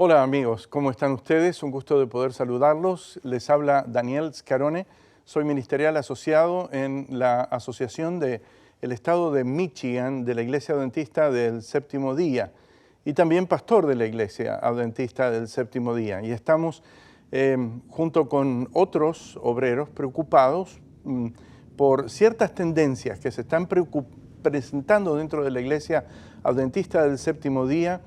Hola amigos, ¿cómo están ustedes? Un gusto de poder saludarlos. Les habla Daniel Scarone. Soy ministerial asociado en la Asociación del Estado de Michigan de la Iglesia Adventista del Séptimo Día y también pastor de la Iglesia Adventista del Séptimo Día. Y estamos junto con otros obreros preocupados por ciertas tendencias que se están presentando dentro de la Iglesia Adventista del Séptimo Día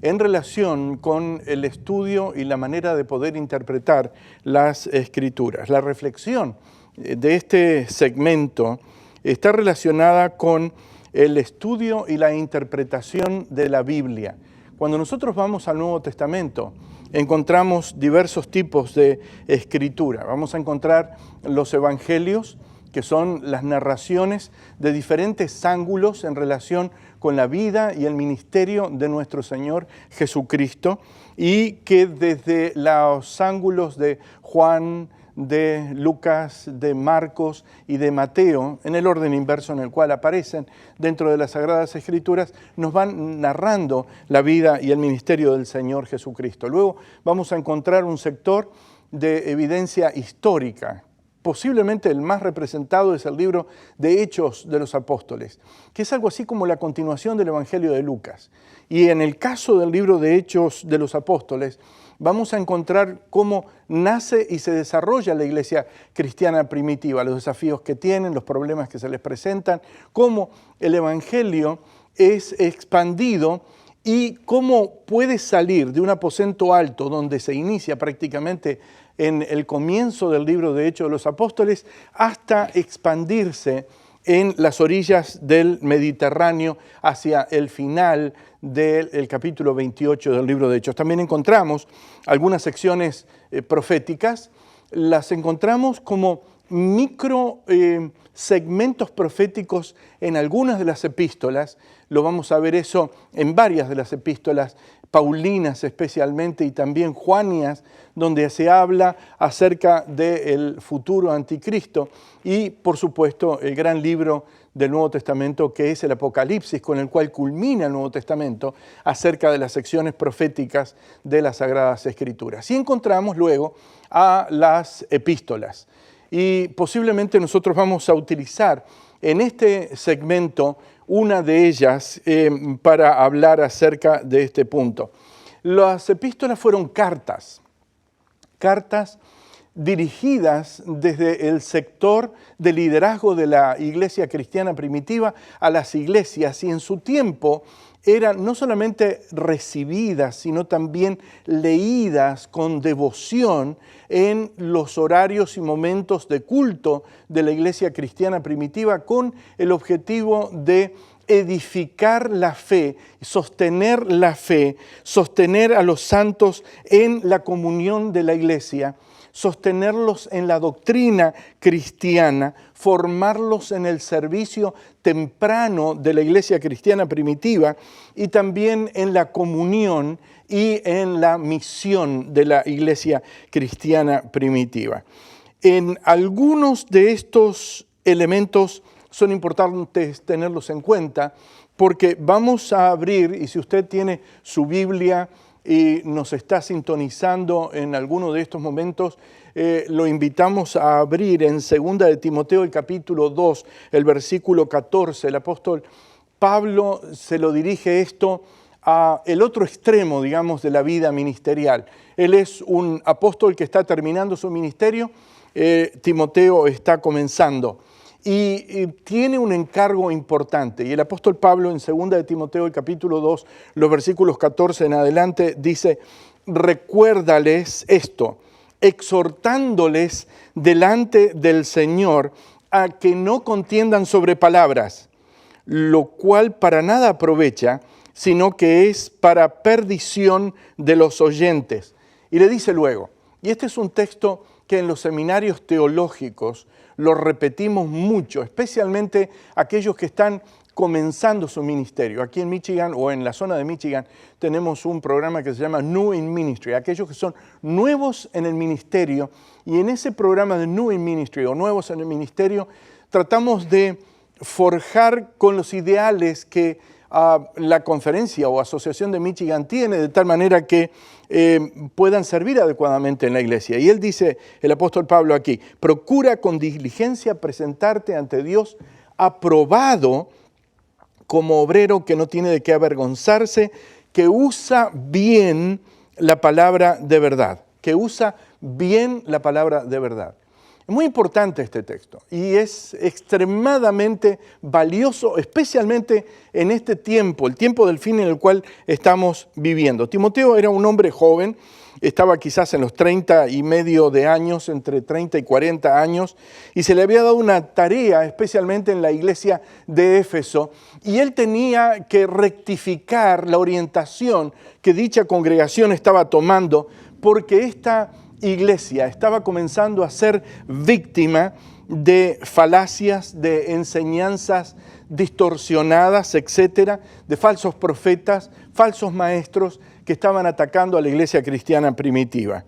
en relación con el estudio y la manera de poder interpretar las Escrituras. La reflexión de este segmento está relacionada con el estudio y la interpretación de la Biblia. Cuando nosotros vamos al Nuevo Testamento, encontramos diversos tipos de escritura. Vamos a encontrar los evangelios, que son las narraciones de diferentes ángulos en relación con la vida y el ministerio de nuestro Señor Jesucristo, y que desde los ángulos de Juan, de Lucas, de Marcos y de Mateo, en el orden inverso en el cual aparecen dentro de las Sagradas Escrituras, nos van narrando la vida y el ministerio del Señor Jesucristo. Luego vamos a encontrar un sector de evidencia histórica. Posiblemente el más representado es el libro de Hechos de los Apóstoles, que es algo así como la continuación del Evangelio de Lucas. Y en el caso del libro de Hechos de los Apóstoles, vamos a encontrar cómo nace y se desarrolla la iglesia cristiana primitiva, los desafíos que tienen, los problemas que se les presentan, cómo el Evangelio es expandido y cómo puede salir de un aposento alto donde se inicia prácticamente en el comienzo del libro de Hechos de los Apóstoles hasta expandirse en las orillas del Mediterráneo hacia el final del capítulo 28 del libro de Hechos. También encontramos algunas secciones proféticas, las encontramos como micro segmentos proféticos en algunas de las epístolas. Lo vamos a ver eso en varias de las epístolas, paulinas especialmente, y también juanias, donde se habla acerca del futuro anticristo, y por supuesto el gran libro del Nuevo Testamento que es el Apocalipsis, con el cual culmina el Nuevo Testamento acerca de las secciones proféticas de las Sagradas Escrituras. Y encontramos luego a las epístolas, y posiblemente nosotros vamos a utilizar en este segmento una de ellas para hablar acerca de este punto. Las epístolas fueron cartas dirigidas desde el sector de liderazgo de la iglesia cristiana primitiva a las iglesias, y en su tiempo eran no solamente recibidas, sino también leídas con devoción en los horarios y momentos de culto de la iglesia cristiana primitiva, con el objetivo de edificar la fe, sostener a los santos en la comunión de la iglesia, sostenerlos en la doctrina cristiana, formarlos en el servicio temprano de la iglesia cristiana primitiva y también en la comunión y en la misión de la iglesia cristiana primitiva. En algunos de estos elementos son importantes tenerlos en cuenta, porque vamos a abrir, y si usted tiene su Biblia y nos está sintonizando en alguno de estos momentos, lo invitamos a abrir en 2 de Timoteo, el capítulo 2, el versículo 14. El apóstol Pablo se lo dirige esto a el otro extremo, digamos, de la vida ministerial. Él es un apóstol que está terminando su ministerio, Timoteo está comenzando. Y tiene un encargo importante. Y el apóstol Pablo en 2 de Timoteo, el capítulo 2, los versículos 14 en adelante, dice: recuérdales esto, exhortándoles delante del Señor a que no contiendan sobre palabras, lo cual para nada aprovecha, sino que es para perdición de los oyentes. Y le dice luego, y este es un texto que en los seminarios teológicos lo repetimos mucho, especialmente aquellos que están comenzando su ministerio. Aquí en Michigan o en la zona de Michigan tenemos un programa que se llama New in Ministry, aquellos que son nuevos en el ministerio, y en ese programa de New in Ministry o nuevos en el ministerio tratamos de forjar con los ideales que la conferencia o asociación de Michigan tiene, de tal manera que puedan servir adecuadamente en la iglesia. Y él dice, el apóstol Pablo aquí, procura con diligencia presentarte ante Dios aprobado como obrero que no tiene de qué avergonzarse, que usa bien la palabra de verdad, que usa bien la palabra de verdad. Es muy importante este texto y es extremadamente valioso, especialmente en este tiempo, el tiempo del fin en el cual estamos viviendo. Timoteo era un hombre joven, estaba quizás en los 30 y medio de años, entre 30 y 40 años, y se le había dado una tarea, especialmente en la iglesia de Éfeso, y él tenía que rectificar la orientación que dicha congregación estaba tomando, porque esta iglesia estaba comenzando a ser víctima de falacias, de enseñanzas distorsionadas, etcétera, de falsos profetas, falsos maestros que estaban atacando a la iglesia cristiana primitiva.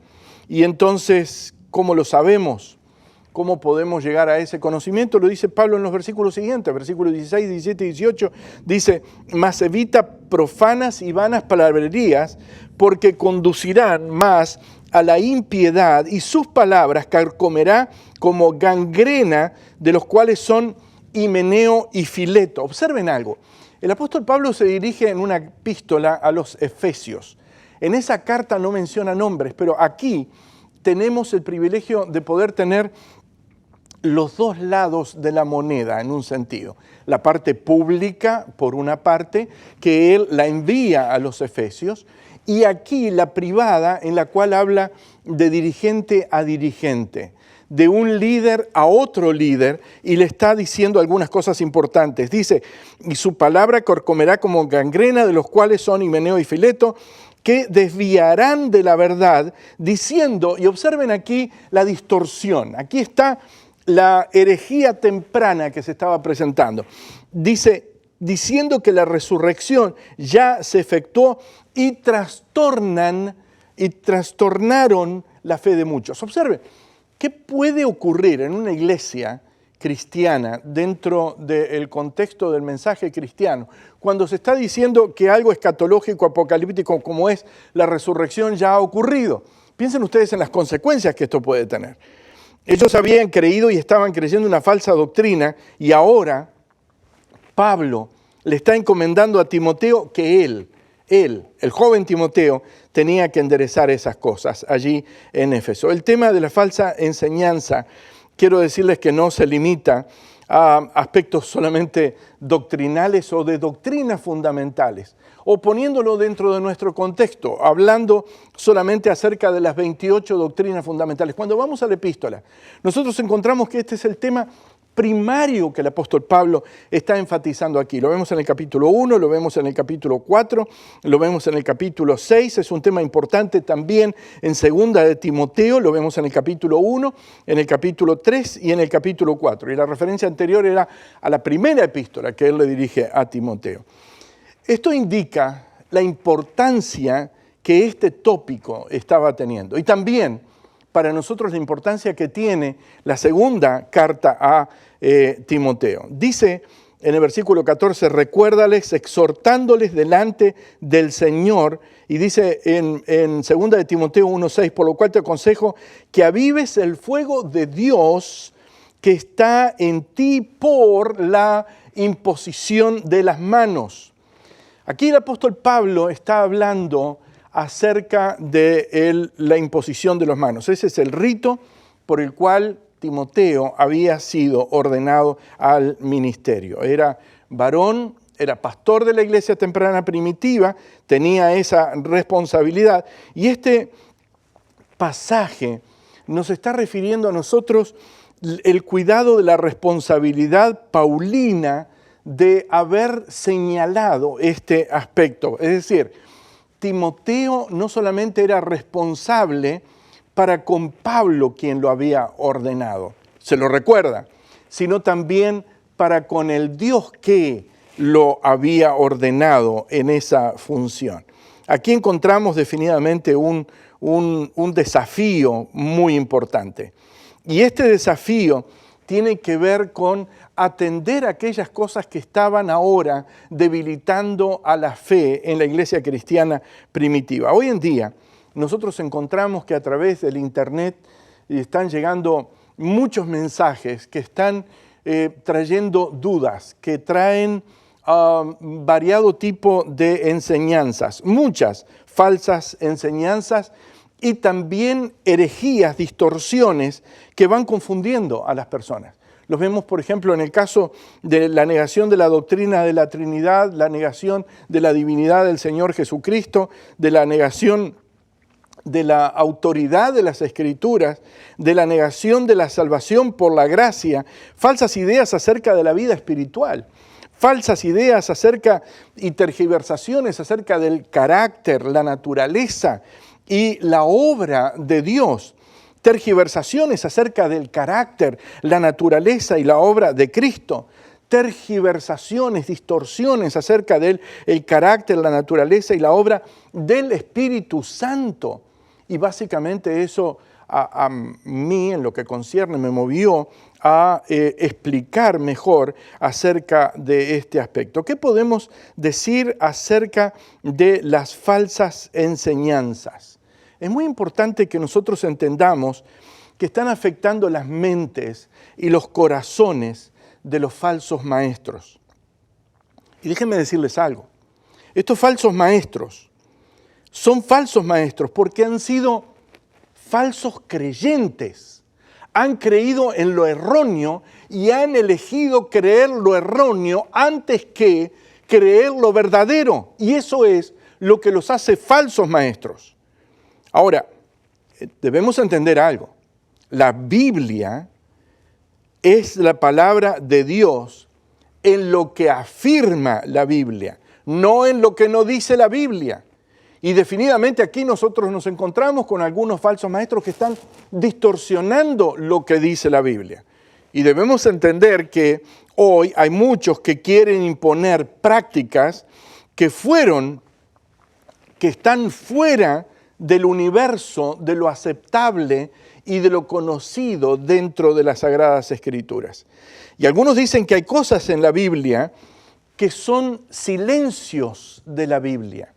Y entonces, ¿cómo lo sabemos? ¿Cómo podemos llegar a ese conocimiento? Lo dice Pablo en los versículos siguientes, versículos 16, 17 y 18, dice, mas evita profanas y vanas palabrerías, porque conducirán más a la impiedad, y sus palabras carcomerá como gangrena, de los cuales son Himeneo y Fileto. Observen algo, el apóstol Pablo se dirige en una epístola a los Efesios. En esa carta no menciona nombres, pero aquí tenemos el privilegio de poder tener los dos lados de la moneda en un sentido. La parte pública, por una parte, que él la envía a los Efesios, y aquí la privada, en la cual habla de dirigente a dirigente, de un líder a otro líder, y le está diciendo algunas cosas importantes. Dice, y su palabra corcomerá como gangrena, de los cuales son Himeneo y Fileto, que desviarán de la verdad, diciendo, y observen aquí la distorsión, aquí está la herejía temprana que se estaba presentando. Dice, diciendo que la resurrección ya se efectuó y trastornaron la fe de muchos. Observen, ¿qué puede ocurrir en una iglesia cristiana dentro del contexto del mensaje cristiano cuando se está diciendo que algo escatológico, apocalíptico como es la resurrección ya ha ocurrido? Piensen ustedes en las consecuencias que esto puede tener. Ellos habían creído y estaban creyendo una falsa doctrina, y ahora Pablo le está encomendando a Timoteo que él, el joven Timoteo, tenía que enderezar esas cosas allí en Éfeso. El tema de la falsa enseñanza, quiero decirles que no se limita a aspectos solamente doctrinales o de doctrinas fundamentales, o poniéndolo dentro de nuestro contexto, hablando solamente acerca de las 28 doctrinas fundamentales. Cuando vamos a la epístola, nosotros encontramos que este es el tema primario que el apóstol Pablo está enfatizando aquí. Lo vemos en el capítulo 1, lo vemos en el capítulo 4, lo vemos en el capítulo 6, es un tema importante también en segunda de Timoteo, lo vemos en el capítulo 1, en el capítulo 3 y en el capítulo 4. Y la referencia anterior era a la primera epístola que él le dirige a Timoteo. Esto indica la importancia que este tópico estaba teniendo, y también para nosotros la importancia que tiene la segunda carta a Timoteo. Dice en el versículo 14, recuérdales exhortándoles delante del Señor, y dice en segunda de Timoteo 1:6, por lo cual te aconsejo que avives el fuego de Dios que está en ti por la imposición de las manos. Aquí el apóstol Pablo está hablando acerca de la imposición de las manos. Ese es el rito por el cual Timoteo había sido ordenado al ministerio. Era varón, era pastor de la iglesia temprana primitiva, tenía esa responsabilidad. Y este pasaje nos está refiriendo a nosotros el cuidado de la responsabilidad paulina de haber señalado este aspecto. Es decir, Timoteo no solamente era responsable para con Pablo, quien lo había ordenado, se lo recuerda, sino también para con el Dios que lo había ordenado en esa función. Aquí encontramos definitivamente un desafío muy importante. Y este desafío tiene que ver con atender aquellas cosas que estaban ahora debilitando a la fe en la iglesia cristiana primitiva. Hoy en día nosotros encontramos que a través del Internet están llegando muchos mensajes que están trayendo dudas, que traen variado tipo de enseñanzas, muchas falsas enseñanzas y también herejías, distorsiones que van confundiendo a las personas. Los vemos, por ejemplo, en el caso de la negación de la doctrina de la Trinidad, la negación de la divinidad del Señor Jesucristo, de la negación de la autoridad de las Escrituras, de la negación de la salvación por la gracia, falsas ideas acerca de la vida espiritual, falsas ideas acerca y tergiversaciones acerca del carácter, la naturaleza y la obra de Dios, tergiversaciones acerca del carácter, la naturaleza y la obra de Cristo, tergiversaciones, distorsiones acerca del carácter, la naturaleza y la obra del Espíritu Santo. Y básicamente eso a mí, en lo que concierne, me movió a explicar mejor acerca de este aspecto. ¿Qué podemos decir acerca de las falsas enseñanzas? Es muy importante que nosotros entendamos que están afectando las mentes y los corazones de los falsos maestros. Y déjenme decirles algo. Estos falsos maestros son falsos maestros porque han sido falsos creyentes. Han creído en lo erróneo y han elegido creer lo erróneo antes que creer lo verdadero. Y eso es lo que los hace falsos maestros. Ahora, debemos entender algo. La Biblia es la palabra de Dios en lo que afirma la Biblia, no en lo que no dice la Biblia. Y definitivamente aquí nosotros nos encontramos con algunos falsos maestros que están distorsionando lo que dice la Biblia. Y debemos entender que hoy hay muchos que quieren imponer prácticas que están fuera del universo, de lo aceptable y de lo conocido dentro de las Sagradas Escrituras. Y algunos dicen que hay cosas en la Biblia que son silencios de la Biblia.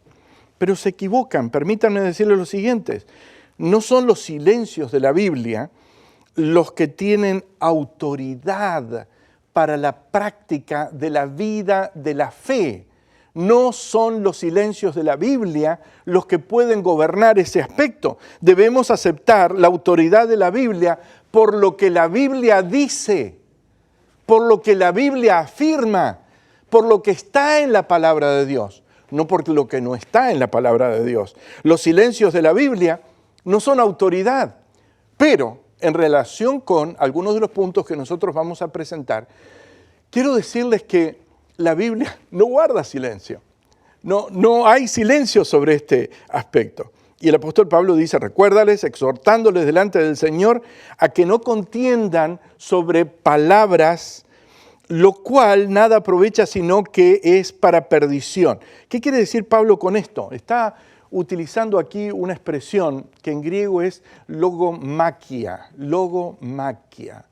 Pero se equivocan. Permítanme decirles lo siguiente. No son los silencios de la Biblia los que tienen autoridad para la práctica de la vida de la fe. No son los silencios de la Biblia los que pueden gobernar ese aspecto. Debemos aceptar la autoridad de la Biblia por lo que la Biblia dice, por lo que la Biblia afirma, por lo que está en la palabra de Dios. No por lo que no está en la palabra de Dios. Los silencios de la Biblia no son autoridad, pero en relación con algunos de los puntos que nosotros vamos a presentar, quiero decirles que la Biblia no guarda silencio. No hay silencio sobre este aspecto. Y el apóstol Pablo dice, recuérdales, exhortándoles delante del Señor, a que no contiendan sobre palabras, lo cual nada aprovecha sino que es para perdición. ¿Qué quiere decir Pablo con esto? Está utilizando aquí una expresión que en griego es logomaquia. Logomaquia.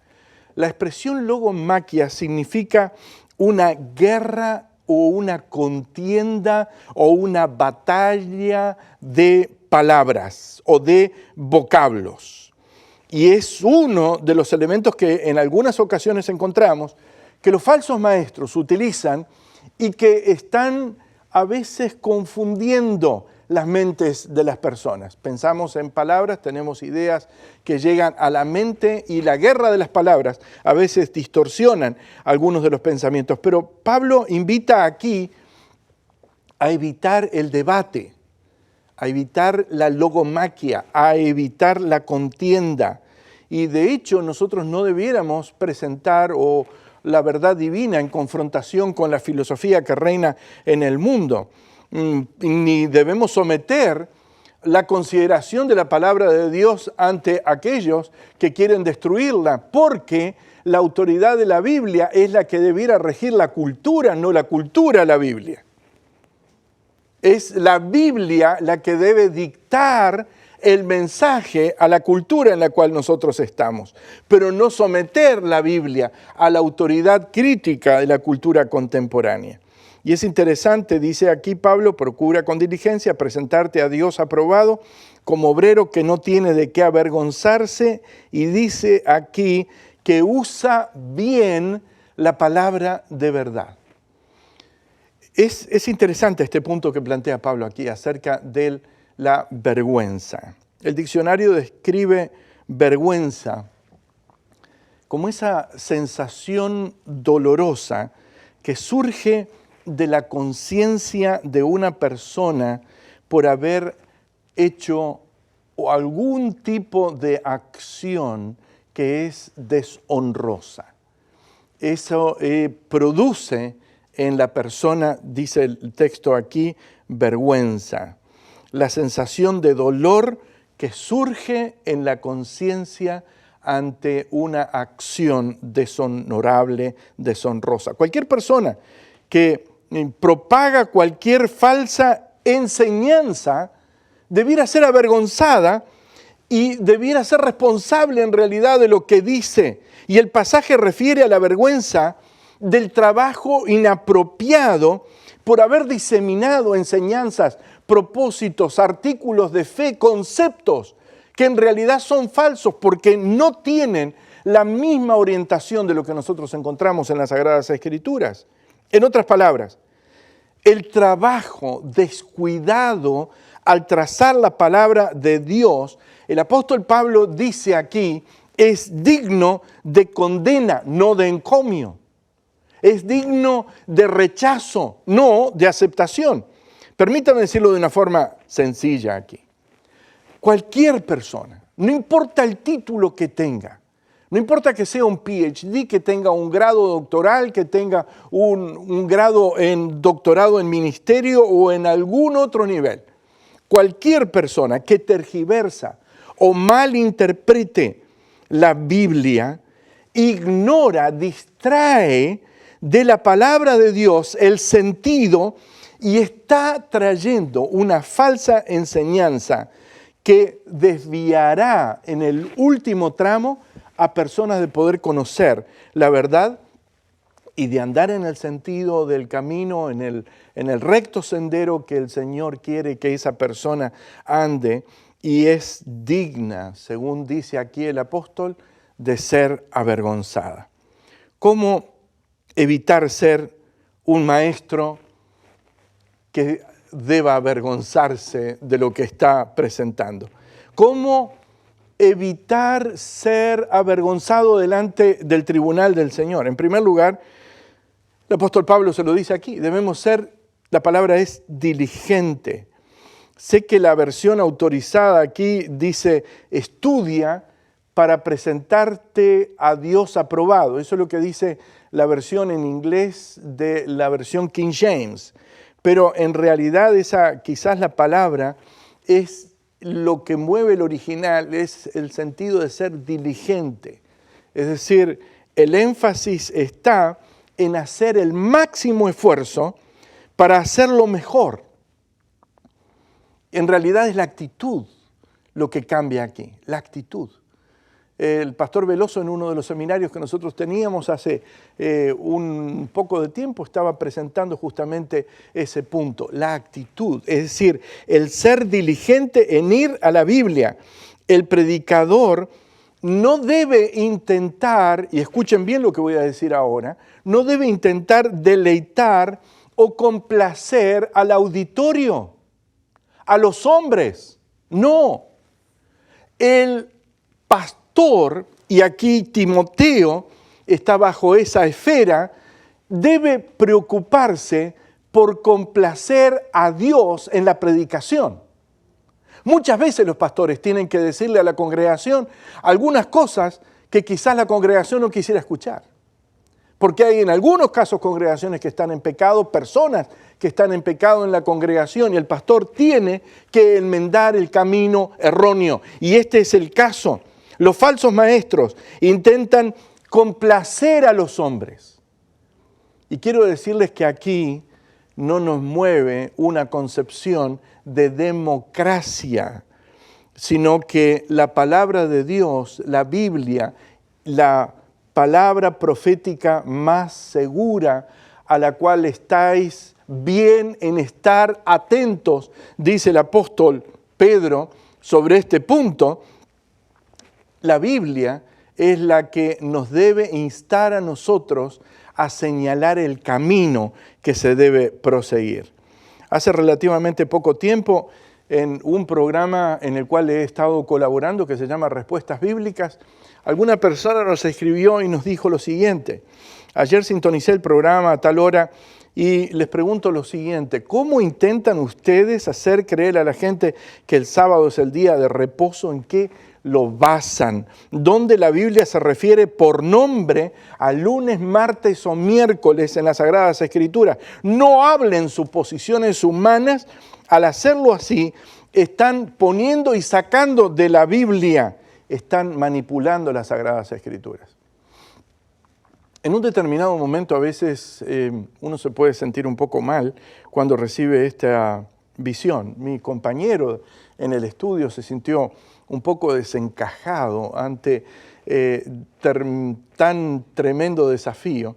La expresión logomaquia significa una guerra o una contienda o una batalla de palabras o de vocablos. Y es uno de los elementos que en algunas ocasiones encontramos que los falsos maestros utilizan y que están a veces confundiendo las mentes de las personas. Pensamos en palabras, tenemos ideas que llegan a la mente y la guerra de las palabras a veces distorsionan algunos de los pensamientos. Pero Pablo invita aquí a evitar el debate, a evitar la logomaquia, a evitar la contienda. Y de hecho nosotros no debiéramos presentar la verdad divina en confrontación con la filosofía que reina en el mundo. Ni debemos someter la consideración de la palabra de Dios ante aquellos que quieren destruirla, porque la autoridad de la Biblia es la que debiera regir la cultura, no la cultura la Biblia. Es la Biblia la que debe dictar el mensaje a la cultura en la cual nosotros estamos, pero no someter la Biblia a la autoridad crítica de la cultura contemporánea. Y es interesante, dice aquí Pablo, procura con diligencia presentarte a Dios aprobado como obrero que no tiene de qué avergonzarse, y dice aquí que usa bien la palabra de verdad. Es interesante este punto que plantea Pablo aquí acerca de la vergüenza. El diccionario describe vergüenza como esa sensación dolorosa que surge de la conciencia de una persona por haber hecho algún tipo de acción que es deshonrosa. Eso produce en la persona, dice el texto aquí, vergüenza. La sensación de dolor que surge en la conciencia ante una acción deshonorable, deshonrosa. Cualquier persona que propaga cualquier falsa enseñanza debiera ser avergonzada y debiera ser responsable en realidad de lo que dice. Y el pasaje refiere a la vergüenza del trabajo inapropiado por haber diseminado enseñanzas, propósitos, artículos de fe, conceptos que en realidad son falsos porque no tienen la misma orientación de lo que nosotros encontramos en las Sagradas Escrituras. En otras palabras, el trabajo descuidado al trazar la palabra de Dios, el apóstol Pablo dice aquí, es digno de condena, no de encomio. Es digno de rechazo, no de aceptación. Permítame decirlo de una forma sencilla aquí. Cualquier persona, no importa el título que tenga, no importa que sea un PhD, que tenga un grado doctoral, que tenga un grado en doctorado en ministerio o en algún otro nivel, cualquier persona que tergiversa o malinterprete la Biblia, ignora, distrae de la palabra de Dios el sentido y está trayendo una falsa enseñanza que desviará en el último tramo a personas de poder conocer la verdad y de andar en el sentido del camino, en el recto sendero que el Señor quiere que esa persona ande, y es digna, según dice aquí el apóstol, de ser avergonzada. ¿Cómo evitar ser un maestro que deba avergonzarse de lo que está presentando? ¿Cómo evitar ser avergonzado delante del tribunal del Señor? En primer lugar, el apóstol Pablo se lo dice aquí, debemos ser, la palabra es diligente. Sé que la versión autorizada aquí dice estudia para presentarte a Dios aprobado. Eso es lo que dice la versión en inglés de la versión King James. Pero en realidad quizás la palabra es lo que mueve el original, es el sentido de ser diligente. Es decir, el énfasis está en hacer el máximo esfuerzo para hacerlo mejor. En realidad es la actitud lo que cambia aquí, la actitud. El pastor Veloso, en uno de los seminarios que nosotros teníamos hace un poco de tiempo, estaba presentando justamente ese punto, la actitud, es decir, el ser diligente en ir a la Biblia. El predicador no debe intentar, y escuchen bien lo que voy a decir ahora, no debe intentar deleitar o complacer al auditorio, a los hombres. No. El pastor, y aquí Timoteo está bajo esa esfera, debe preocuparse por complacer a Dios en la predicación. Muchas veces los pastores tienen que decirle a la congregación algunas cosas que quizás la congregación no quisiera escuchar. Porque hay en algunos casos congregaciones que están en pecado, personas que están en pecado en la congregación, y el pastor tiene que enmendar el camino erróneo. Y este es el caso. Los falsos maestros intentan complacer a los hombres. Y quiero decirles que aquí no nos mueve una concepción de democracia. sino que la palabra de Dios, la Biblia, la palabra profética más segura a la cual estáis bien en estar atentos, dice el apóstol Pedro sobre este punto. La Biblia es la que nos debe instar a nosotros a señalar el camino que se debe proseguir. Hace relativamente poco tiempo, en un programa en el cual he estado colaborando que se llama Respuestas Bíblicas, alguna persona nos escribió y nos dijo lo siguiente: ayer sintonicé el programa a tal hora y les pregunto lo siguiente: ¿cómo intentan ustedes hacer creer a la gente que el sábado es el día de reposo? ¿En qué lo basan? ¿Dónde la Biblia se refiere por nombre a lunes, martes o miércoles en las Sagradas Escrituras? No hablen suposiciones humanas. Al hacerlo así, están poniendo y sacando de la Biblia, están manipulando las Sagradas Escrituras. En un determinado momento a veces uno se puede sentir un poco mal cuando recibe esta visión. Mi compañero en el estudio se sintió un poco desencajado ante tan tremendo desafío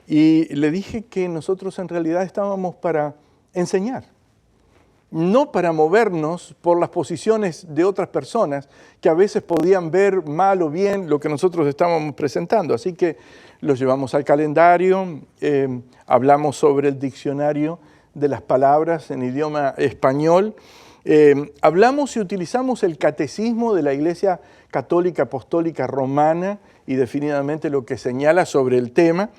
y le dije que nosotros en realidad estábamos para enseñar, no para movernos por las posiciones de otras personas que a veces podían ver mal o bien lo que nosotros estábamos presentando. Así que los llevamos al calendario, hablamos sobre el diccionario de las palabras en idioma español, hablamos y utilizamos el catecismo de la Iglesia Católica Apostólica Romana y definidamente lo que señala sobre el tema,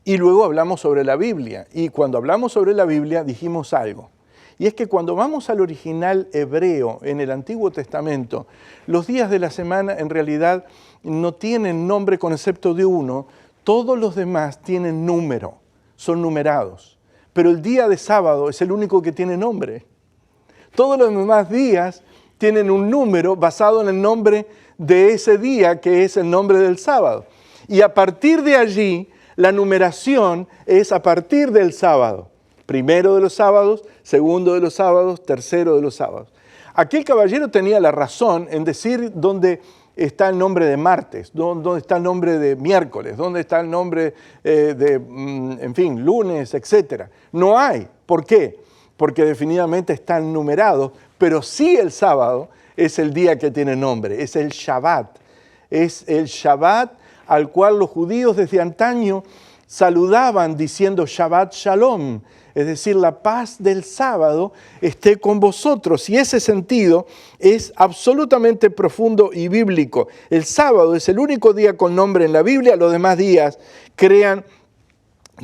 y luego hablamos sobre la Biblia. Y cuando hablamos sobre la Biblia dijimos algo. Y es que cuando vamos al original hebreo en el Antiguo Testamento, los días de la semana en realidad no tienen nombre con excepto de uno, todos los demás tienen número, son numerados. Pero el día de sábado es el único que tiene nombre. Todos los demás días tienen un número basado en el nombre de ese día, que es el nombre del sábado. Y a partir de allí, la numeración es a partir del sábado. Primero de los sábados, segundo de los sábados, tercero de los sábados. Aquel caballero tenía la razón en decir dónde está el nombre de martes, dónde está el nombre de miércoles, dónde está el nombre lunes, etc. No hay. ¿Por qué? Porque definitivamente están numerados, pero sí el sábado es el día que tiene nombre, es el Shabbat. Es el Shabbat al cual los judíos desde antaño saludaban diciendo Shabbat Shalom, es decir, la paz del sábado esté con vosotros. Y ese sentido es absolutamente profundo y bíblico. El sábado es el único día con nombre en la Biblia, los demás días crean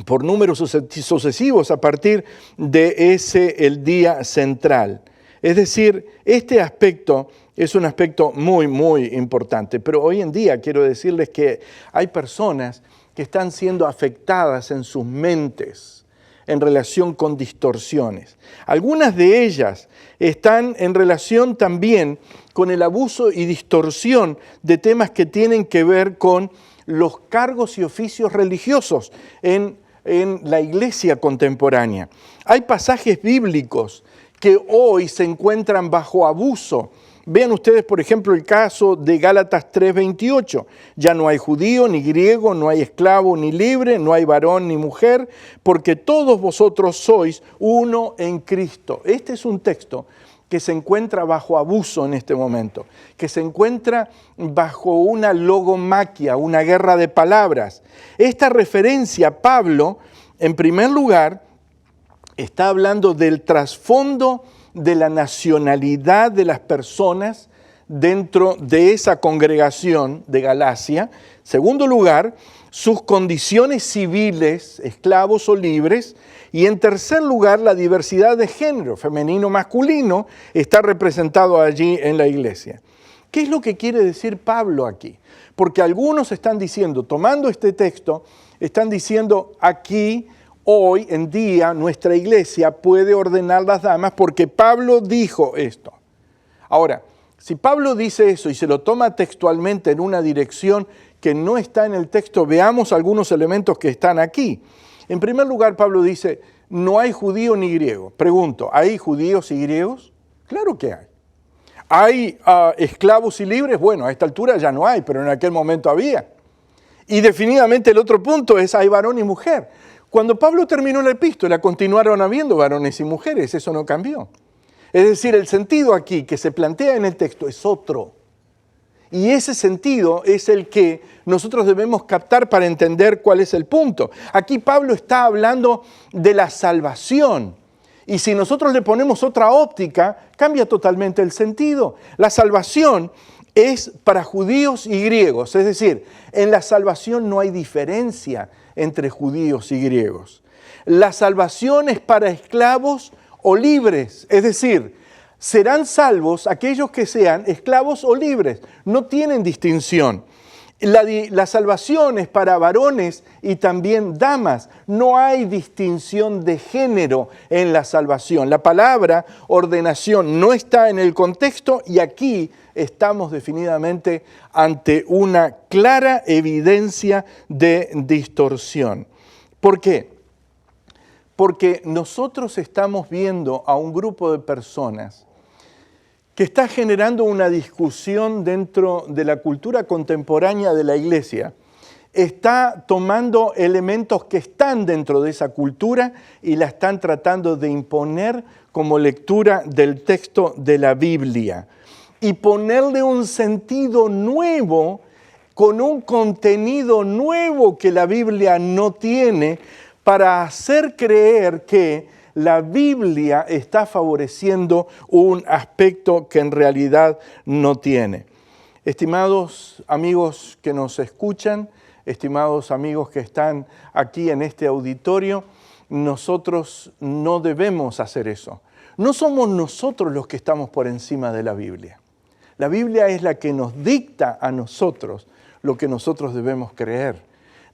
por números sucesivos a partir de ese el día central. Es decir, este aspecto es un aspecto muy, muy importante. Pero hoy en día quiero decirles que hay personas que están siendo afectadas en sus mentes en relación con distorsiones. Algunas de ellas están en relación también con el abuso y distorsión de temas que tienen que ver con los cargos y oficios religiosos en la iglesia contemporánea. Hay pasajes bíblicos que hoy se encuentran bajo abuso. Vean ustedes, por ejemplo, el caso de Gálatas 3:28. Ya no hay judío ni griego, no hay esclavo ni libre, no hay varón ni mujer, porque todos vosotros sois uno en Cristo. Este es un texto que se encuentra bajo abuso en este momento, que se encuentra bajo una logomaquia, una guerra de palabras. Esta referencia, Pablo, en primer lugar, está hablando del trasfondo de la nacionalidad de las personas dentro de esa congregación de Galacia. Segundo lugar, sus condiciones civiles, esclavos o libres. Y en tercer lugar, la diversidad de género, femenino, masculino, está representado allí en la iglesia. ¿Qué es lo que quiere decir Pablo aquí? Porque algunos están diciendo, tomando este texto, están diciendo aquí, hoy en día, nuestra iglesia puede ordenar las damas porque Pablo dijo esto. Ahora, si Pablo dice eso y se lo toma textualmente en una dirección que no está en el texto, veamos algunos elementos que están aquí. En primer lugar, Pablo dice, no hay judío ni griego. Pregunto, ¿hay judíos y griegos? Claro que hay. ¿Hay esclavos y libres? Bueno, a esta altura ya no hay, pero en aquel momento había. Y definitivamente el otro punto es, hay varón y mujer. Cuando Pablo terminó la epístola, continuaron habiendo varones y mujeres, eso no cambió. Es decir, el sentido aquí que se plantea en el texto es otro. Y ese sentido es el que nosotros debemos captar para entender cuál es el punto. Aquí Pablo está hablando de la salvación. Y si nosotros le ponemos otra óptica, cambia totalmente el sentido. La salvación es para judíos y griegos. Es decir, en la salvación no hay diferencia entre judíos y griegos. La salvación es para esclavos o libres. Es decir, serán salvos aquellos que sean esclavos o libres. No tienen distinción. La salvación es para varones y también damas. No hay distinción de género en la salvación. La palabra ordenación no está en el contexto y aquí estamos definitivamente ante una clara evidencia de distorsión. ¿Por qué? Porque nosotros estamos viendo a un grupo de personas que está generando una discusión dentro de la cultura contemporánea de la iglesia. Está tomando elementos que están dentro de esa cultura y la están tratando de imponer como lectura del texto de la Biblia y ponerle un sentido nuevo con un contenido nuevo que la Biblia no tiene para hacer creer que la Biblia está favoreciendo un aspecto que en realidad no tiene. Estimados amigos que nos escuchan, estimados amigos que están aquí en este auditorio, nosotros no debemos hacer eso. No somos nosotros los que estamos por encima de la Biblia. La Biblia es la que nos dicta a nosotros lo que nosotros debemos creer.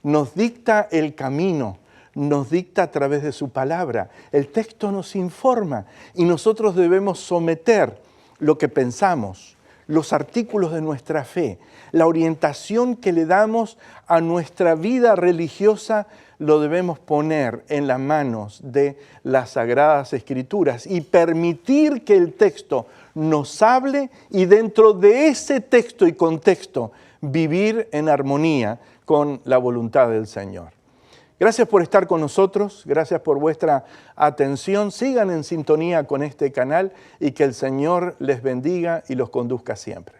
Nos dicta el camino. Nos dicta a través de su palabra. El texto nos informa y nosotros debemos someter lo que pensamos, los artículos de nuestra fe, la orientación que le damos a nuestra vida religiosa, lo debemos poner en las manos de las Sagradas Escrituras y permitir que el texto nos hable y dentro de ese texto y contexto vivir en armonía con la voluntad del Señor. Gracias por estar con nosotros, gracias por vuestra atención. Sigan en sintonía con este canal y que el Señor les bendiga y los conduzca siempre.